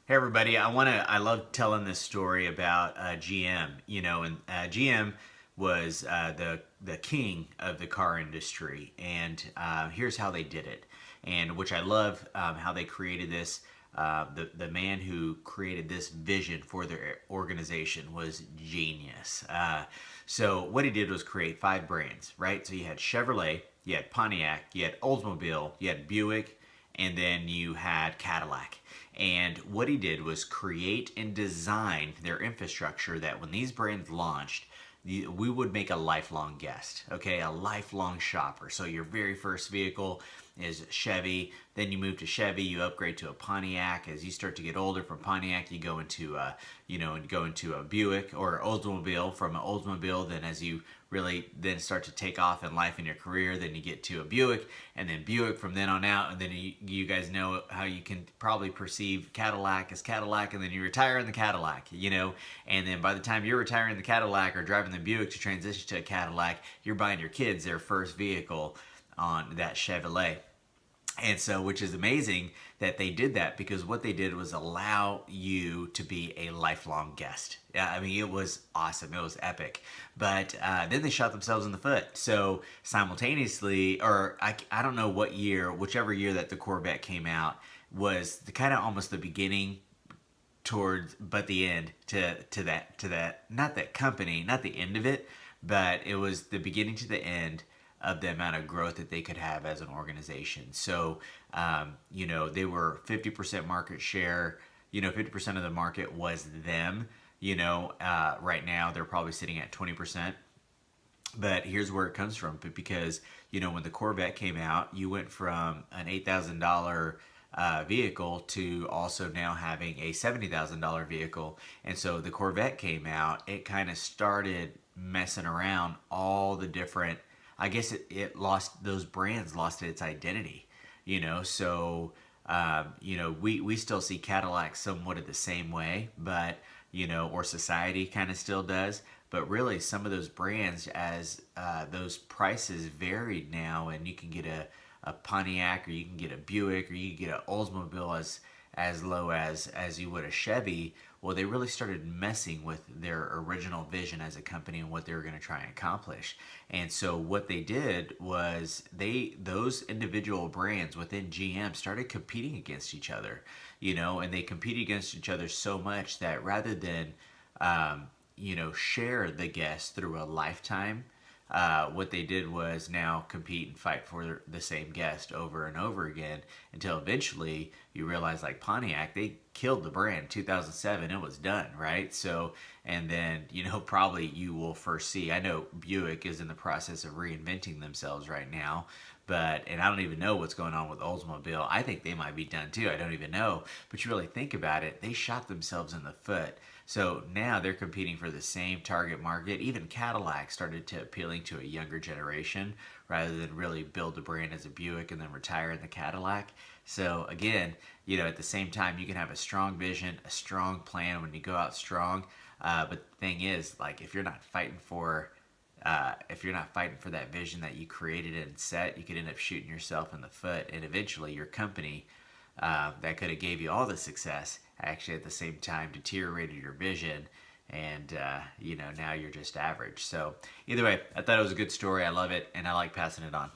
Hey everybody, I love telling this story about GM. And GM was the king of the car industry, and here's how they did it, and which I love how they created this. The man who created this vision for their organization was genius. So what he did was create five brands, right? So you had Chevrolet, you had Pontiac, you had Oldsmobile, you had Buick, and then you had Cadillac. And what he did was create and design their infrastructure that when these brands launched, we would make a lifelong guest, okay, a lifelong shopper. So your very first vehicle is Chevy, then you move to Chevy, you upgrade to a Pontiac. As you start to get older from Pontiac, you go into a Buick or Oldsmobile. From an Oldsmobile, then as you really then start to take off in life and your career, then you get to a Buick, and then Buick from then on out, and then you guys know how you can probably perceive Cadillac as Cadillac, and then you retire in the Cadillac, and then by the time you're retiring the Cadillac or driving the Buick to transition to a Cadillac, you're buying your kids their first vehicle on that Chevrolet. And so, which is amazing that they did that, because what they did was allow you to be a lifelong guest. I mean, it was awesome. It was epic. But then they shot themselves in the foot. So simultaneously, or I don't know what year, whichever year that the Corvette came out, was the kind of almost the beginning towards, but the end to that, not that company, not the end of it, but it was the beginning to the end of the amount of growth that they could have as an organization. So, they were 50% market share, 50% of the market was them, right now they're probably sitting at 20%. But here's where it comes from, because, when the Corvette came out, you went from an $8,000 vehicle to also now having a $70,000 vehicle. And so the Corvette came out, it kind of started messing around all the different, I guess it lost, those brands lost its identity, so, we still see Cadillac somewhat of the same way, but, or society kind of still does, but really some of those brands, as those prices varied now, and you can get a Pontiac, or you can get a Buick, or you can get an Oldsmobile as low as you would a Chevy. Well, they really started messing with their original vision as a company and what they were going to try and accomplish. And so what they did was those individual brands within GM started competing against each other, and they competed against each other so much that rather than, share the guest through a lifetime, what they did was now compete and fight for the same guest over and over again, until eventually you realize, like Pontiac, they killed the brand. 2007, it was done, right? So, and then, probably you will first see, I know Buick is in the process of reinventing themselves right now, and I don't even know what's going on with Oldsmobile. I think they might be done too. I don't even know. But you really think about it, they shot themselves in the foot. So now they're competing for the same target market. Even Cadillac started to appealing to a younger generation, rather than really build the brand as a Buick and then retire in the Cadillac. So again, at the same time, you can have a strong vision, a strong plan when you go out strong. But the thing is, like, if you're not fighting for that vision that you created and set, you could end up shooting yourself in the foot, and eventually your company that could have gave you all the success actually at the same time deteriorated your vision, and now you're just average. So either way, I thought it was a good story. I love it, and I like passing it on.